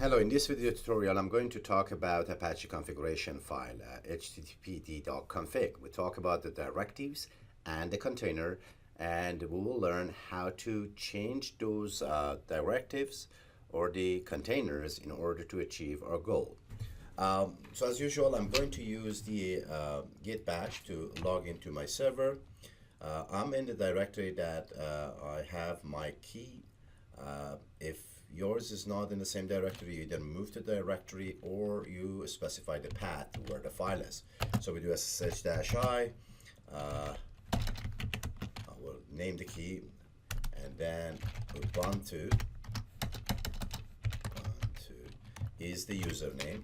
Hello, in this video tutorial I'm going to talk about Apache configuration file, httpd.conf. We talk about the directives and the container, and we will learn how to change those directives or the containers in order to achieve our goal. So as usual, I'm going to use the git bash to log into my server. I'm in the directory that I have my key. If yours is not in the same directory, you either move to the directory or you specify the path where the file is. So we do ssh-i, I will name the key, and then Ubuntu is the username.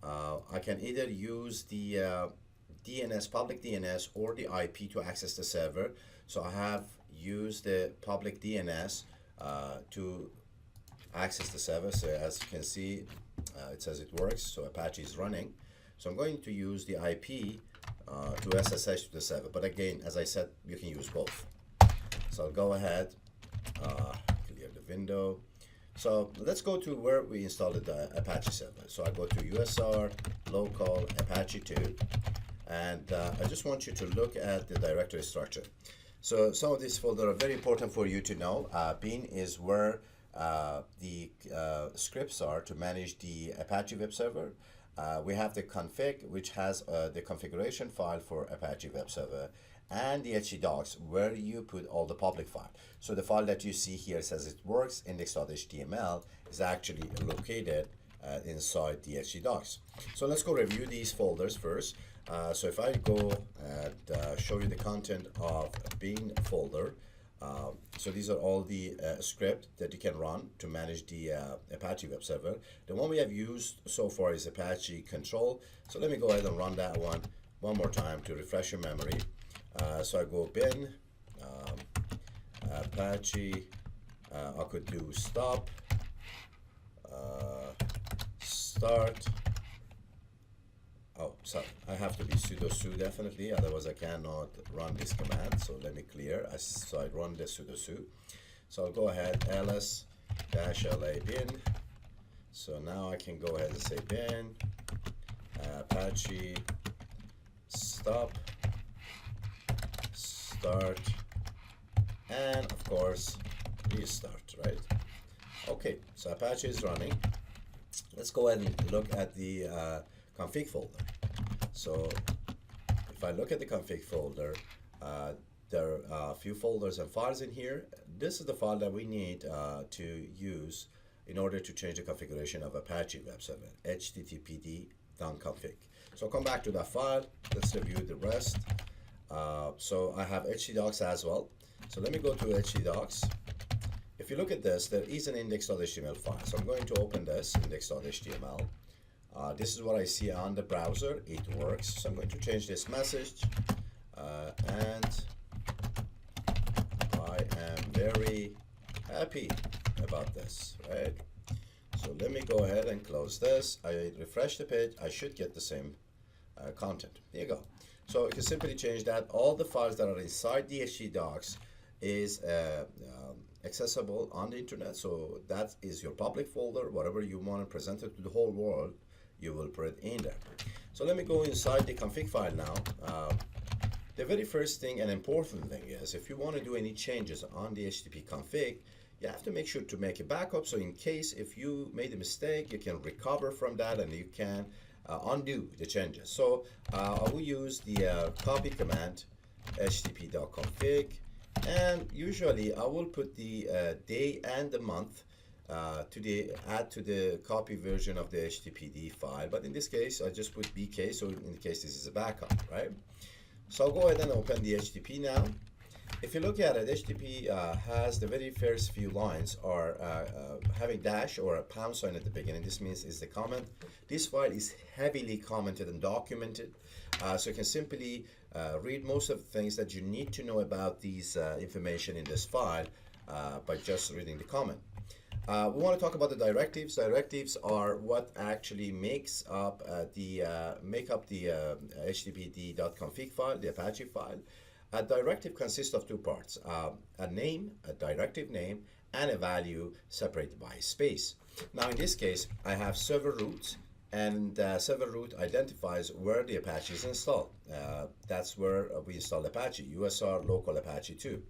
I can either use the DNS, public DNS, or the IP to access the server. So I have used the public DNS to access the server. So as you can see, it says it works, so Apache is running. So I'm going to use the IP to SSH to the server, but again, as I said, you can use both. So I'll go ahead, clear the window. So let's go to where we installed the Apache server. So I go to USR local Apache 2, and I just want you to look at the directory structure. So some of these folders are very important for you to know. Bin is where the scripts are to manage the Apache web server. We have the config, which has the configuration file for Apache web server, and the htdocs, where you put all the public file. So the file that you see here says it works, index.html, is actually located inside the htdocs. So let's go review these folders first. So if I go and show you the content of bin folder, so these are all the script that you can run to manage the Apache web server. The one we have used so far is Apache control. So let me go ahead and run that one more time to refresh your memory. So I go bin, Apache, I could do stop, start. Oh, sorry, I have to be sudo su definitely, otherwise I cannot run this command. So let me clear. So I run the sudo su. So I'll go ahead, ls-la bin. So now I can go ahead and say bin, Apache, stop, start, and of course, restart, right? Okay, so Apache is running. Let's go ahead and look at the config folder. So if I look at the config folder, there are a few folders and files in here. This is the file that we need to use in order to change the configuration of Apache web server, httpd.conf. So I'll come back to that file. Let's review the rest. So I have htdocs as well. So let me go to htdocs. If you look at this, there is an index.html file. So I'm going to open this index.html. This is what I see on the browser. It works. So I'm going to change this message, and I am very happy about this, right? So let me go ahead and close this. I refresh the page. I should get the same content. Here you go. So you can simply change that. All the files that are inside the htdocs is accessible on the internet. So that is your public folder. Whatever you want to present it to the whole world, you will put it in there. So let me go inside the config file now. The very first thing and important thing is, if you want to do any changes on the HTTP config, you have to make sure to make a backup. So in case if you made a mistake, you can recover from that and you can undo the changes. So I will use the copy command, http.config, and usually I will put the day and the month add to the copy version of the HTTPD file, but in this case I just put BK, so in the case this is a backup, right? So I'll go ahead and open the HTTP now. If you look at it, HTTP has the very first few lines are having dash or a pound sign at the beginning. This means is the comment. This file is heavily commented and documented, so you can simply read most of the things that you need to know about these information in this file by just reading the comment. We want to talk about the directives. Directives are what actually makes up the httpd.config file, the Apache file. A directive consists of two parts: a name, a directive name, and a value separated by space. Now in this case, I have server root, and server root identifies where the Apache is installed. That's where we install Apache, USR local Apache 2.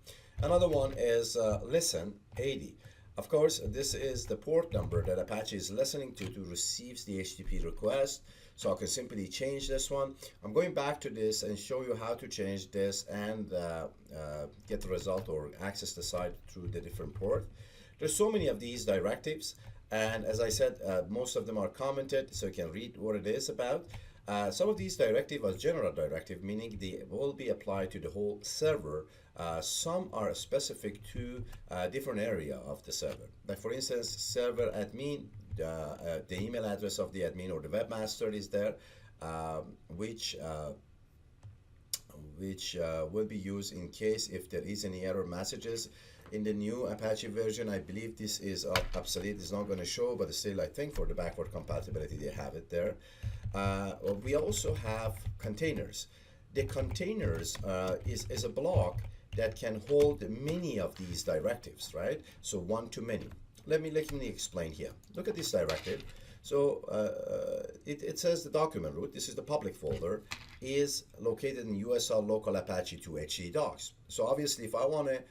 Another one is listen 80. Of course, this is the port number that Apache is listening to receive the HTTP request. So I can simply change this one. I'm going back to this and show you how to change this and get the result or access the site through the different port. There's so many of these directives, and as I said, most of them are commented, so you can read what it is about. Some of these directives are general directive, meaning they will be applied to the whole server. Some are specific to a different area of the server. Like for instance, server admin, the email address of the admin or the webmaster is there, which will be used in case if there is any error messages. In the new Apache version, I believe this is obsolete. It's not going to show, but still I think for the backward compatibility they have it there. We also have containers. The containers is a block that can hold many of these directives, right? So one to many. Let me explain here. Look at this directive. So it says the document root, this is the public folder, is located in USR local Apache 2 htdocs. So obviously if I want to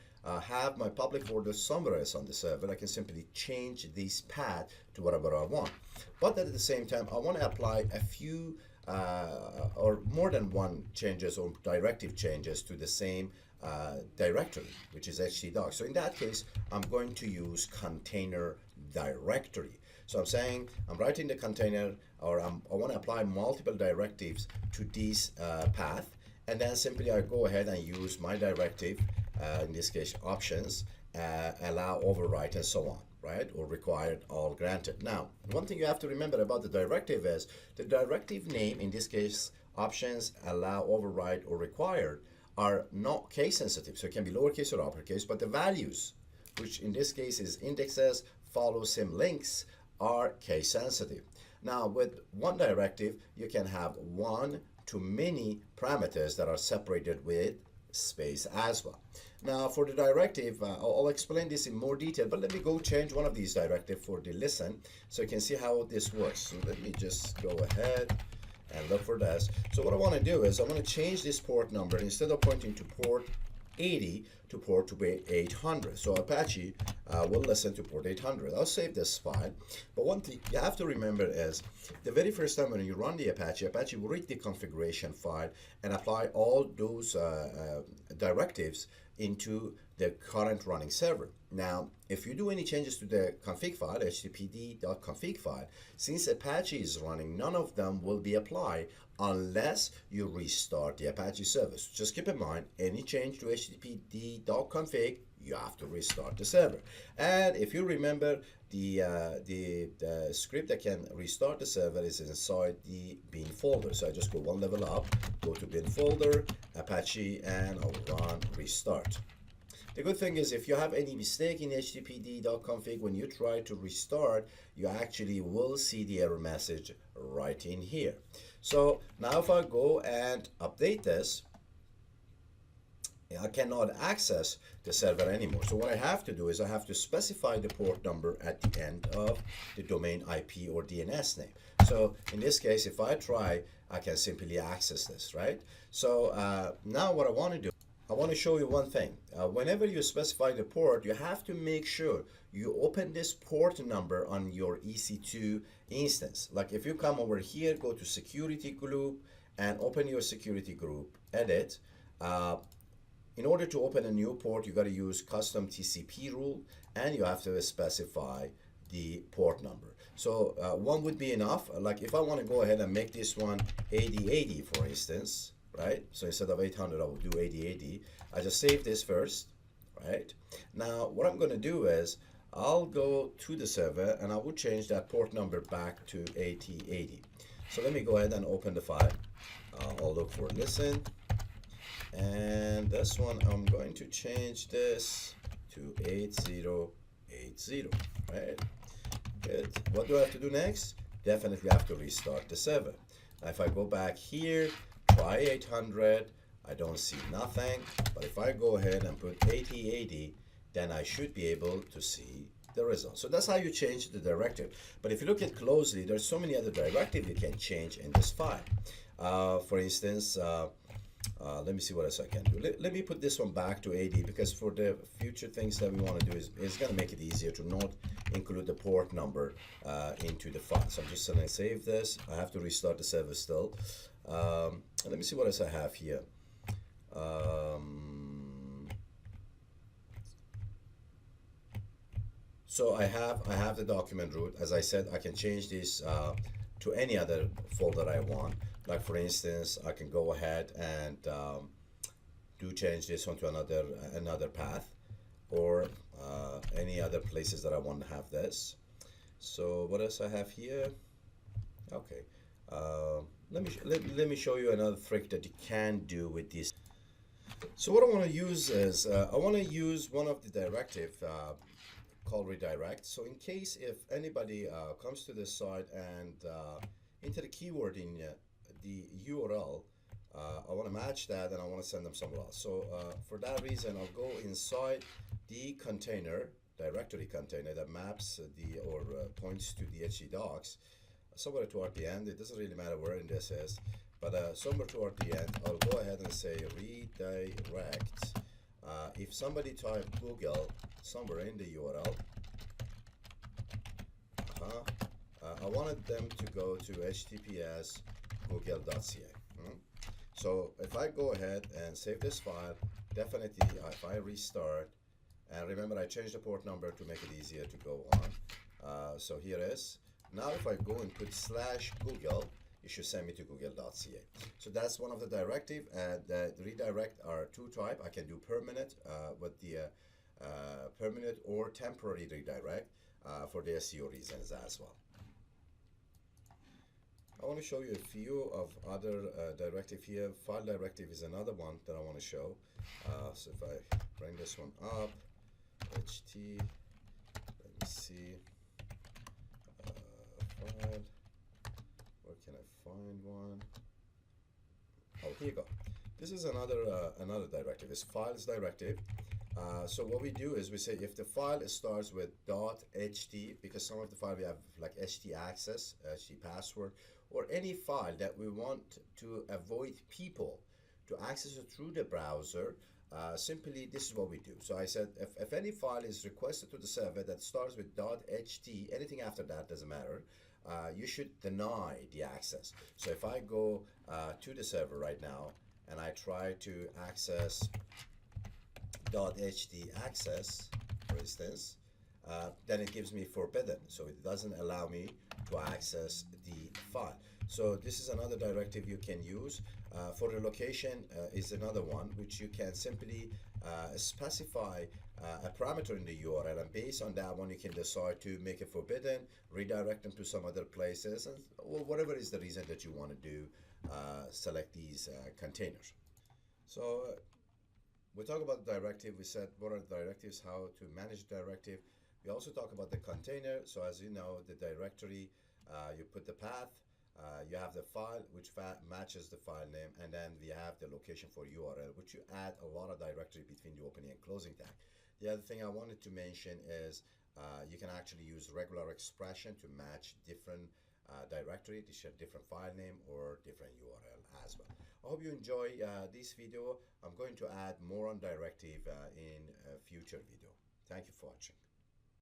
have my public folder somewhere else on the server, I can simply change this path to whatever I want. But at the same time, I want to apply a few or more than one changes or directive changes to the same directory, which is htdocs. So in that case, I'm going to use container directory. So I'm saying I'm writing the container, or I want to apply multiple directives to this path, and then simply I go ahead and use my directive, in this case options, allow, overwrite, and so on, right? Or required, all granted. Now, one thing you have to remember about the directive is the directive name, in this case options, allow, override, or required, are not case sensitive. So it can be lowercase or uppercase, but the values, which in this case is indexes, follow, sim, links, are case sensitive. Now with one directive, you can have one to many parameters that are separated with space as well. Now for the directive, I'll explain this in more detail, but let me go change one of these directives for the listen so you can see how this works. So let me just go ahead and look for this. So what I want to do is I want to change this port number. Instead of pointing to port 80 to port to 800. So Apache will listen to port 800. I'll save this file. But one thing you have to remember is the very first time when you run the Apache will read the configuration file and apply all those directives into the current running server. Now, if you do any changes to the config file, httpd.conf file, since Apache is running, none of them will be applied unless you restart the Apache service. Just keep in mind, any change to httpd.config, you have to restart the server. And if you remember, the script that can restart the server is inside the bin folder. So I just go one level up, go to bin folder, Apache, and I'll run restart. The good thing is if you have any mistake in httpd.config, when you try to restart, you actually will see the error message right in here. So now if I go and update this, I cannot access the server anymore. So what I have to do is I have to specify the port number at the end of the domain IP or DNS name. So in this case, if I try, I can simply access this, right? So now what I want to do, I want to show you one thing. Whenever you specify the port, you have to make sure you open this port number on your EC2 instance. Like if you come over here, go to security group and open your security group, edit. In order to open a new port, you got to use custom TCP rule, and you have to specify the port number. So one would be enough. Like if I want to go ahead and make this one 8080, for instance, right? So instead of 800, I will do 8080. I just save this first, right? Now what I'm going to do is I'll go to the server and I will change that port number back to 8080. So let me go ahead and open the file. I'll look for listen. And this one, I'm going to change this to 8080, right? Good. What do I have to do next? Definitely have to restart the server. Now if I go back here, try 800, I don't see nothing. But if I go ahead and put 8080, then I should be able to see the result. So that's how you change the directive. But if you look at closely, there's so many other directives you can change in this file. For instance, let me see what else I can do. Let me put this one back to AD, because for the future things that we want to do is it's going to make it easier to not include the port number into the file. So I'm just going to save this. I have to restart the server still. Let me see what else I have here. So I have the document root. As I said, I can change this to any other folder I want. Like for instance, I can go ahead and do change this one to another path, or any other places that I want to have this. So what else I have here? Okay, let me show you another trick that you can do with this. So what I want to use is I want to use one of the directive called redirect. So in case if anybody comes to this site and enter the keyword in the URL, I want to match that and I want to send them somewhere else. So for that reason, I'll go inside the container, directory container that maps or points to the htdocs somewhere toward the end. It doesn't really matter where in this is, but somewhere toward the end, I'll go ahead and say redirect. If somebody typed Google somewhere in the URL, I wanted them to go to https google.ca. So if I go ahead and save this file, definitely if I restart, and remember I changed the port number to make it easier to go on. So here is. Now if I go and put /Google, it should send me to google.ca. So that's one of the directive, and the redirect are two type. I can do permanent with the permanent or temporary redirect for the SEO reasons as well. I want to show you a few of other directive here. File directive is another one that I want to show. So if I bring this one up, ht, let me see, file, where can I find one? Oh, here you go. This is another directive. It's files directive. So what we do is we say if the file starts with .ht, because some of the file we have like ht access, ht password, or any file that we want to avoid people to access it through the browser, simply this is what we do. So I said if any file is requested to the server that starts with .ht, anything after that doesn't matter, you should deny the access. So if I go to the server right now and I try to access .ht access, for instance, then it gives me forbidden, so it doesn't allow me to access the file. So this is another directive you can use. For the location is another one, which you can simply specify a parameter in the URL, and based on that one you can decide to make it forbidden, redirect them to some other places, and or whatever is the reason that you want to do, select these containers. So we talk about the directive. We said what are the directives, how to manage directive. We also talk about the container. So as you know, the directory, you put the path, you have the file which matches the file name, and then we have the location for URL, which you add a lot of directory between the opening and closing tag. The other thing I wanted to mention is you can actually use regular expression to match different directory, different file name or different URL as well. I hope you enjoy this video. I'm going to add more on directive in a future video. Thank you for watching.